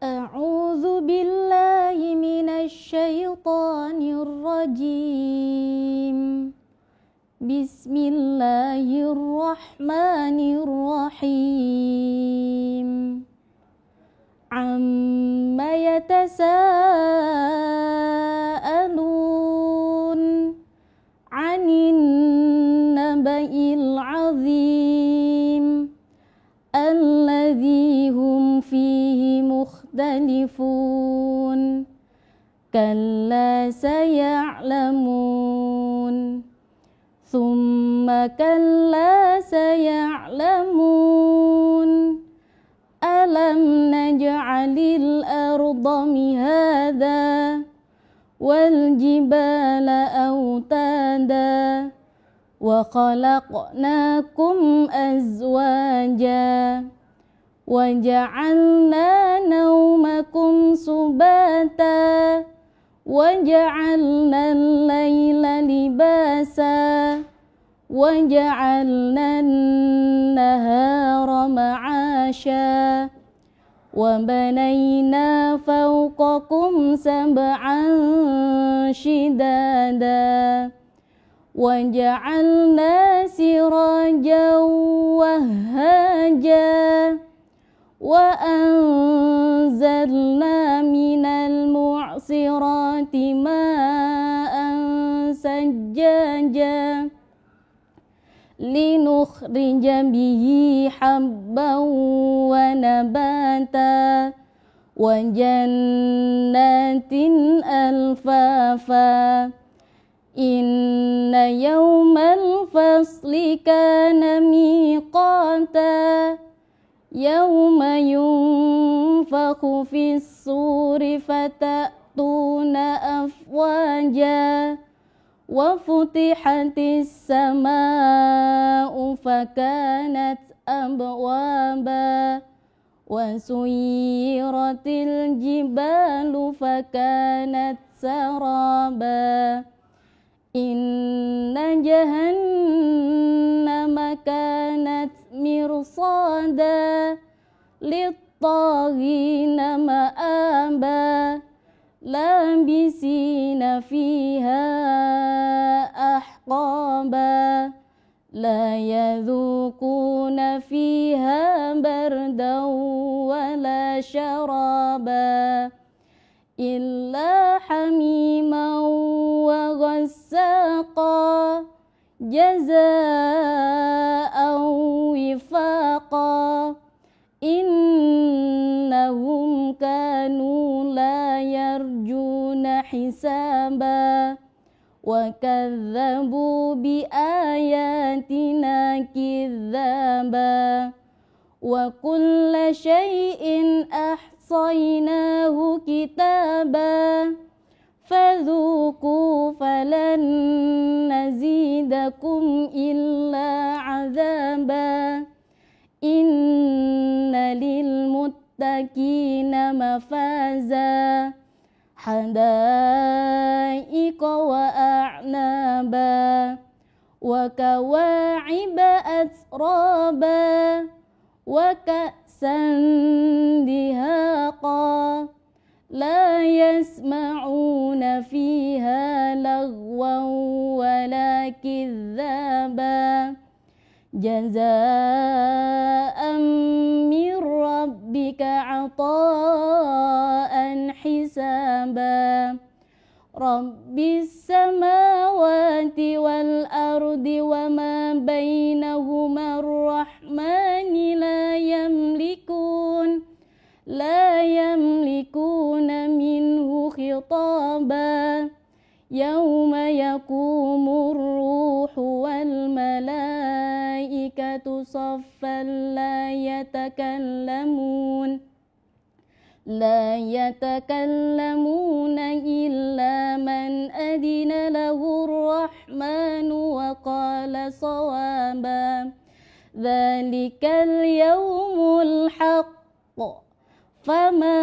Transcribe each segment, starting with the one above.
أعوذ بالله من الشيطان الرجيم. بسم الله الرحمن الرحيم. عما يتساءلون عن النبأ العظيم الذي هم فيه مختلفون كلا سيعلمون ثم كلا سيعلمون ألم نجعل الأرض مهادا والجبال أوتادا وخلقناكم أزواجا وجعلنا نومكم سباتا وجعلنا الليل لباسا وجعلنا النهار معاشا وبنينا فوقكم سبعا شدادا وجعلنا سراجا وهاجا وأنزلنا من المعصرات ماء ثجاجا لنخرج به حبا ونباتا وجنات ألفافا إن يوم الفصل كان ميقاتا يوم ينفخ في الصور فتأتون أفواجا وفتحت السماء فكانت أبوابا وسيرت الجبال فكانت سرابا إن جهنم كانت مرصادا للطاغين مآبا لابسين فيها أحقابا لا يذوقون فيها بردا ولا شرابا إلا حميما وغساقا جزاء وفاقا إنهم كانوا لا يرجون حسابا وكذبوا بآياتنا كذابا وكل شيء أحصيناه كتابا فذوقوا فلن نزيدكم إلا عذابا إن للمتقين مفازا حدائق وأعنابا وكواعب أترابا وكأسا دهاقا لا يسمعون فيها لغوا ولا كذابا جزاء من ربك عطاء حسابا رب السماوات والأرض وما بينهما الرحمن لا يملكون منه خطابا يوم يقوم الروح والملائكة صفا لا يتكلمون إلا من أذن له الرحمن وقال صوابا ذلك اليوم الحق فمن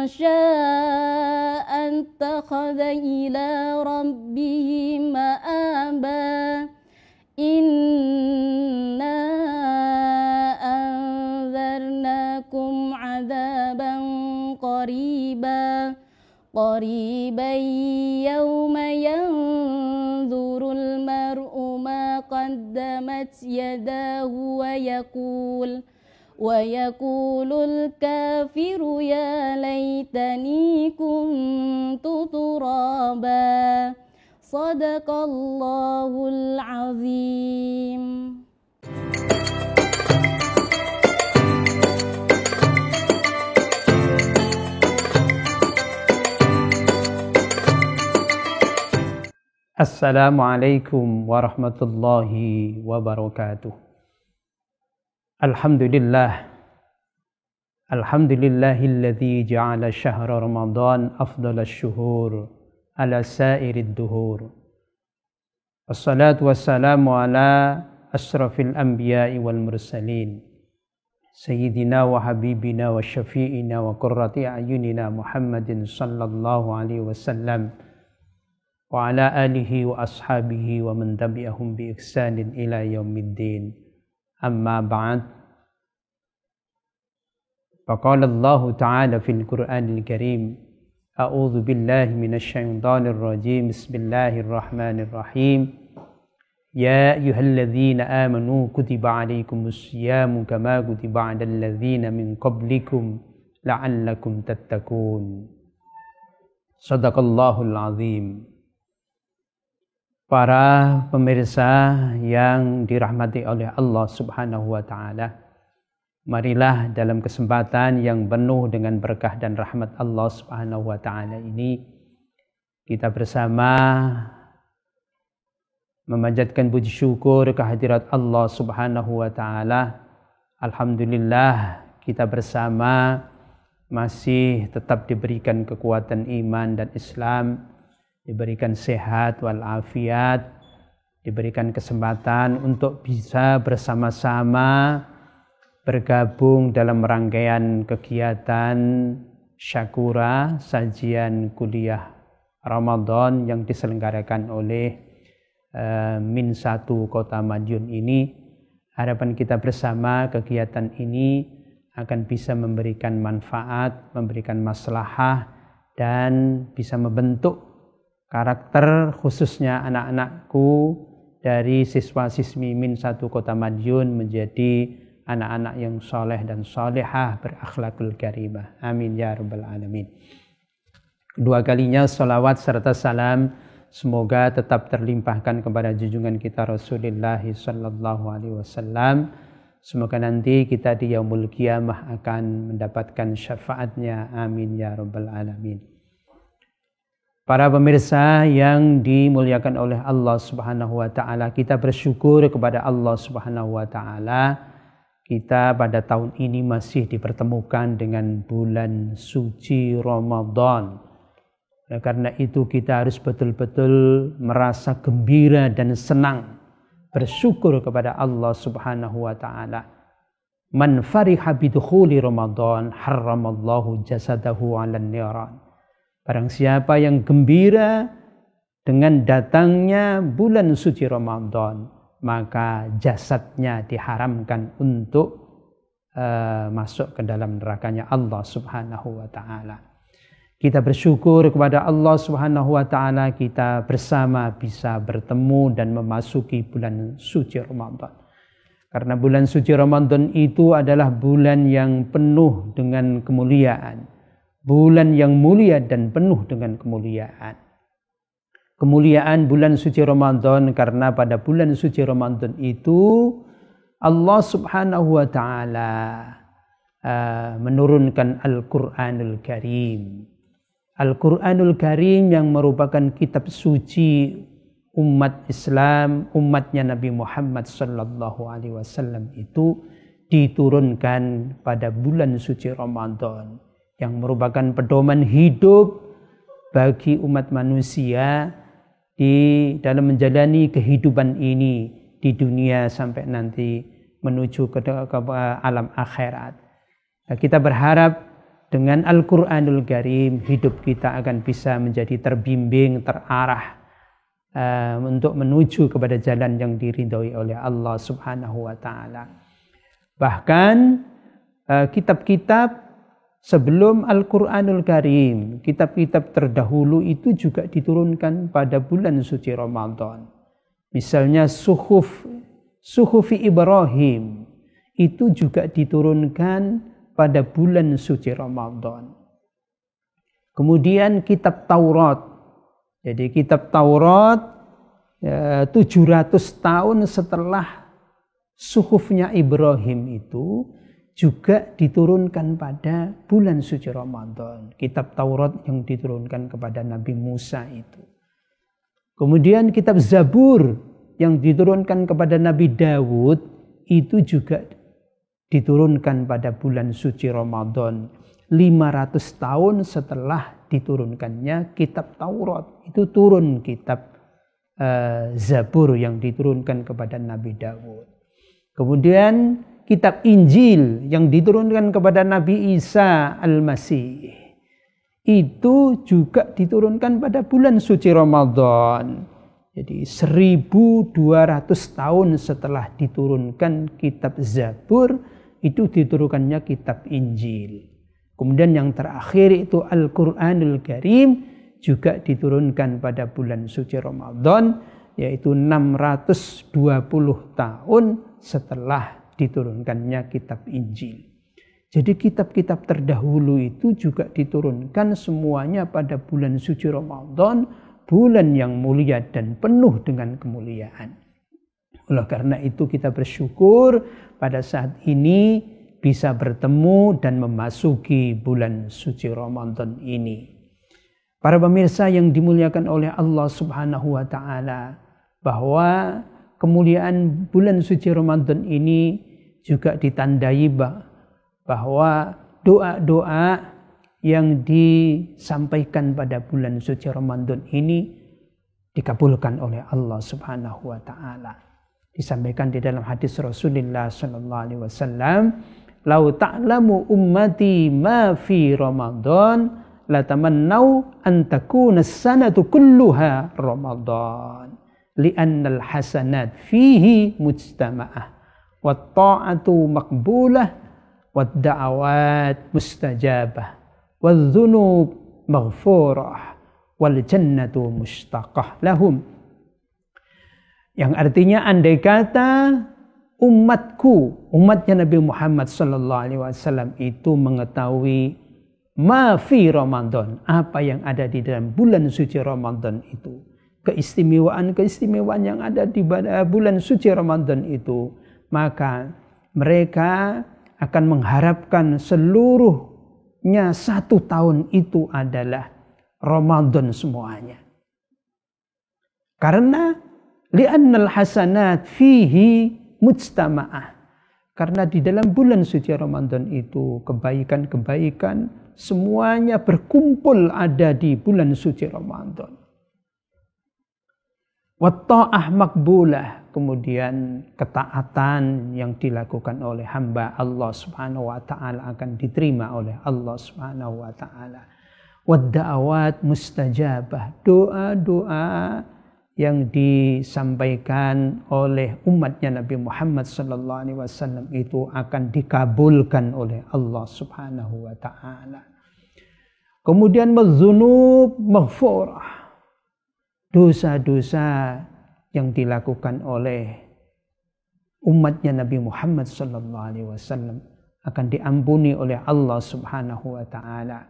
شاء اتخذ إلى ربه مآبا إنا أنذرناكم لكم عذابا قريبا يوم ينظر المرء ما قدمت يداه ويقول الكافر يا ليتني كنت ترابا. صدق الله العظيم. Assalamualaikum warahmatullahi wabarakatuh. Alhamdulillahilladzi ja'ala syahra Ramadan afdalasy syuhur ala sairid duhur. Wassalatu wassalamu ala asyrafil anbiya'i wal mursalin. Sayyidina wa habibina wa syafi'ina wa qurrati a'yunina Muhammadin sallallahu alaihi wasallam wa ala alihi wa ashabihi wa man tabi'ahum bi ihsanin ila yaumiddin. Amma ba'd. Faqala Allah Ta'ala fil Qur'anil Karim, a'udzu billahi minasy syaithanir rajim. Bismillahirrahmanirrahim. Ya ayyuhalladzina amanu kutiba 'alaikumus syiyamu kama kutiba 'alal ladzina min qablikum la'allakum tattaqun. Shadaqallahul azim. Para pemirsa yang dirahmati oleh Allah Subhanahu wa Ta'ala, marilah dalam kesempatan yang penuh dengan berkah dan rahmat Allah Subhanahu wa Ta'ala ini, kita bersama memanjatkan puji syukur kehadirat Allah Subhanahu wa Ta'ala. Alhamdulillah, kita bersama masih tetap diberikan kekuatan iman dan Islam, diberikan sehat walafiat, diberikan kesempatan untuk bisa bersama-sama bergabung dalam rangkaian kegiatan Syakura, sajian kuliah Ramadan yang diselenggarakan oleh Min 1 Kota Madiun ini. Harapan kita bersama kegiatan ini akan bisa memberikan manfaat, memberikan maslahah, dan bisa membentuk karakter khususnya anak-anakku dari siswa-siswi Min 1 Kota Madiun menjadi anak-anak yang soleh dan solehah, berakhlakul karimah. Amin ya rabbal alamin. Kedua kalinya salawat serta salam semoga tetap terlimpahkan kepada junjungan kita Rasulullah sallallahu alaihi wasallam. Semoga nanti kita di yaumul qiyamah akan mendapatkan syafaatnya. Amin ya rabbal alamin. Para pemirsa yang dimuliakan oleh Allah Subhanahu wa Ta'ala, kita bersyukur kepada Allah Subhanahu wa Ta'ala. Kita pada tahun ini masih dipertemukan dengan bulan suci Ramadan. Karena itu kita harus betul-betul merasa gembira dan senang, bersyukur kepada Allah Subhanahu wa Ta'ala. Man fariha bidukhuli Ramadan harramallahu jasadahu 'alan niran. Barang siapa yang gembira dengan datangnya bulan suci Ramadan, maka jasadnya diharamkan untuk masuk ke dalam nerakanya Allah Subhanahu wa Ta'ala. Kita bersyukur kepada Allah Subhanahu wa Ta'ala, kita bersama bisa bertemu dan memasuki bulan suci Ramadan. Karena bulan suci Ramadan itu adalah bulan yang penuh dengan kemuliaan, bulan yang mulia dan penuh dengan kemuliaan. Kemuliaan bulan suci Ramadan karena pada bulan suci Ramadan itu Allah Subhanahu wa Ta'ala menurunkan Al-Quranul Karim. Al-Quranul Karim yang merupakan kitab suci umat Islam, umatnya Nabi Muhammad sallallahu alaihi wasallam itu diturunkan pada bulan suci Ramadan, yang merupakan pedoman hidup bagi umat manusia di dalam menjalani kehidupan ini di dunia sampai nanti menuju ke alam akhirat. Nah, kita berharap dengan Al-Quranul Karim hidup kita akan bisa menjadi terbimbing, terarah untuk menuju kepada jalan yang diridhoi oleh Allah Subhanahu wa Ta'ala. Bahkan kitab-kitab sebelum Al-Quranul Karim, kitab-kitab terdahulu itu juga diturunkan pada bulan suci Ramadan. Misalnya Suhufi Ibrahim itu juga diturunkan pada bulan suci Ramadan. Kemudian kitab Taurat. Jadi kitab Taurat 700 tahun setelah suhufnya Ibrahim itu juga diturunkan pada bulan suci Ramadan. Kitab Taurat yang diturunkan kepada Nabi Musa itu. Kemudian kitab Zabur yang diturunkan kepada Nabi Dawud itu juga diturunkan pada bulan suci Ramadan. 500 tahun setelah diturunkannya kitab Taurat. Itu turun kitab Zabur yang diturunkan kepada Nabi Dawud. Kemudian kitab Injil yang diturunkan kepada Nabi Isa Al-Masih itu juga diturunkan pada bulan suci Ramadan. Jadi 1200 tahun setelah diturunkan kitab Zabur itu diturunkannya kitab Injil. Kemudian yang terakhir itu Al-Quranul Karim juga diturunkan pada bulan suci Ramadan, yaitu 620 tahun setelah diturunkannya kitab Injil. Jadi kitab-kitab terdahulu itu juga diturunkan semuanya pada bulan suci Ramadan, bulan yang mulia dan penuh dengan kemuliaan. Oleh karena itu kita bersyukur pada saat ini bisa bertemu dan memasuki bulan suci Ramadan ini. Para pemirsa yang dimuliakan oleh Allah Subhanahu wa taala, bahwa kemuliaan bulan suci Ramadan ini juga ditandai bahwa doa-doa yang disampaikan pada bulan suci Ramadan ini dikabulkan oleh Allah Subhanahu wa taala. Disampaikan di dalam hadis Rasulullah sallallahu alaihi wasallam, "Lau ta'lamu ummati ma fi Ramadan la tamannau an takuna as-sanatu kulluha Ramadan li'anna al-hasanat fihi mujtama'ah wat ta'atu maqbulah wad da'awat mustajabah wal dhunub maghfurah wal jannatu mustaqah lahum." Yang artinya andai kata umatnya Nabi Muhammad sallallahu alaihi wasallam itu mengetahui ma fi Ramadan, apa yang ada di dalam bulan suci Ramadan itu, keistimewaan yang ada di bulan suci Ramadan itu, maka mereka akan mengharapkan seluruhnya 1 tahun itu adalah Ramadan semuanya. Karena li'annal hasanat fihi mujtama'ah. Karena di dalam bulan suci Ramadan itu kebaikan-kebaikan semuanya berkumpul ada di bulan suci Ramadan. Watta'ah makbulah, kemudian ketaatan yang dilakukan oleh hamba Allah Subhanahu wa taala akan diterima oleh Allah Subhanahu wa taala. Wadda'awat mustajabah, doa-doa yang disampaikan oleh umatnya Nabi Muhammad sallallahu alaihi wasallam itu akan dikabulkan oleh Allah Subhanahu wa taala. Kemudian madzunub maghfurah, dosa-dosa yang dilakukan oleh umatnya Nabi Muhammad sallallahu alaihi wasallam akan diampuni oleh Allah Subhanahu wa taala.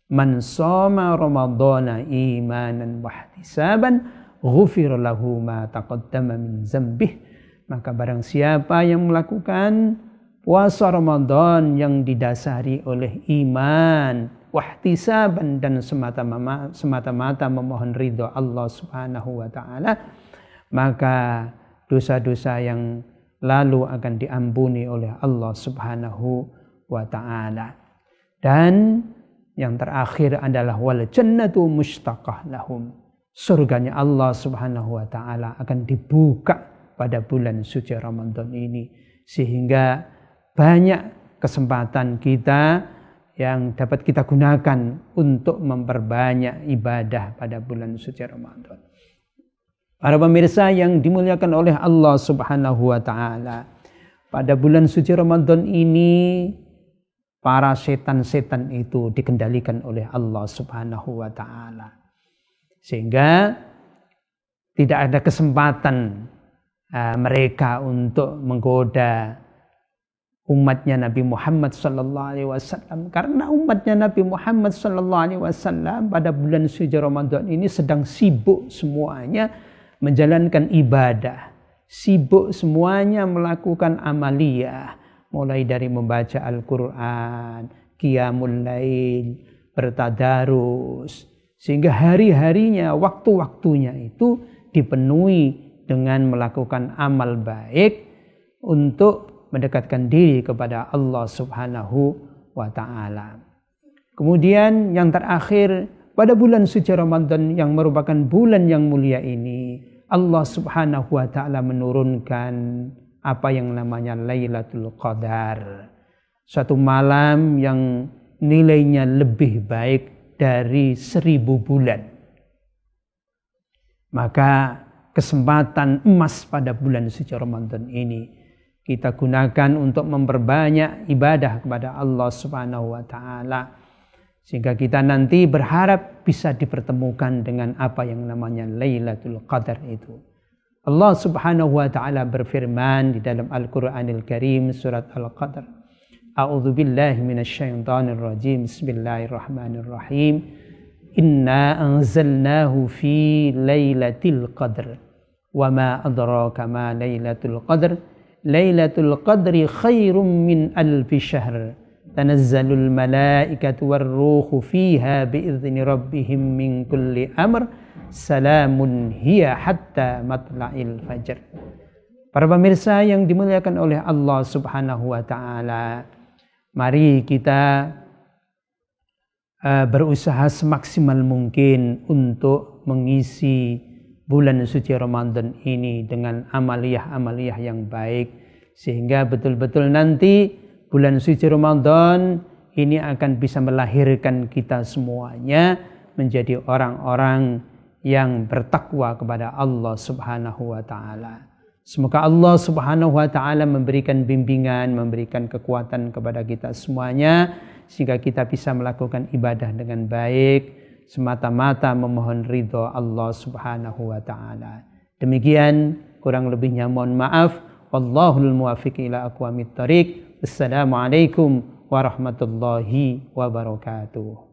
Man shoma ramadhana imanan wa ihtisaban ghufir lahu ma taqaddama min dzambih. Maka barang siapa yang melakukan puasa Ramadan yang didasari oleh iman, wahtisaban, dan semata-mata memohon ridha Allah Subhanahu wa taala, maka dosa-dosa yang lalu akan diampuni oleh Allah Subhanahu wa taala. Dan yang terakhir adalah wal jannatu mustaqah lahum. Surganya Allah Subhanahu wa taala akan dibuka pada bulan suci Ramadan ini, sehingga banyak kesempatan kita yang dapat kita gunakan untuk memperbanyak ibadah pada bulan suci Ramadan. Para pemirsa yang dimuliakan oleh Allah Subhanahu wa taala, pada bulan suci Ramadan ini para setan-setan itu dikendalikan oleh Allah Subhanahu wa taala. Sehingga tidak ada kesempatan mereka untuk menggoda umatnya Nabi Muhammad sallallahu alaihi wasallam, karena umatnya Nabi Muhammad sallallahu alaihi wasallam pada bulan suci Ramadan ini sedang sibuk semuanya menjalankan ibadah, sibuk semuanya melakukan amaliyah, mulai dari membaca Al-Qur'an, qiyamul lail, bertadarus, sehingga hari-harinya, waktu-waktunya itu dipenuhi dengan melakukan amal baik untuk mendekatkan diri kepada Allah Subhanahu wa taala. Kemudian yang terakhir, pada bulan suci Ramadan yang merupakan bulan yang mulia ini, Allah Subhanahu wa taala menurunkan apa yang namanya Lailatul Qadar. Suatu malam yang nilainya lebih baik dari 1000 bulan. Maka kesempatan emas pada bulan suci Ramadan ini kita gunakan untuk memperbanyak ibadah kepada Allah Subhanahu wa taala, sehingga kita nanti berharap bisa dipertemukan dengan apa yang namanya Lailatul Qadar itu. Allah Subhanahu wa taala berfirman di dalam Al-Qur'anil Karim surat Al-Qadr. A'udzu billahi minasyaitonir rajim. Bismillahirrahmanirrahim. Inna anzalnahu fi lailatul qadr. Wa ma adraka ma lailatul qadr. Lailatul qadri khairum min alfi syahr. Tanazzalul malaikatu warruhu fiha biizni rabbihim min kulli amr. Salamun hiya hatta matla'il fajr. Para pemirsa yang dimuliakan oleh Allah Subhanahu wa taala, mari kita berusaha semaksimal mungkin untuk mengisi bulan suci Ramadan ini dengan amaliyah-amaliyah yang baik, sehingga betul-betul nanti bulan suci Ramadan ini akan bisa melahirkan kita semuanya menjadi orang-orang yang bertakwa kepada Allah Subhanahu wa taala. Semoga Allah Subhanahu wa taala memberikan bimbingan, memberikan kekuatan kepada kita semuanya, sehingga kita bisa melakukan ibadah dengan baik, semata-mata memohon ridho Allah Subhanahu wa taala. Demikian, kurang lebihnya mohon maaf. Wallahul muwaffiq ila aqwamit thoriq. Assalamualaikum warahmatullahi wabarakatuh.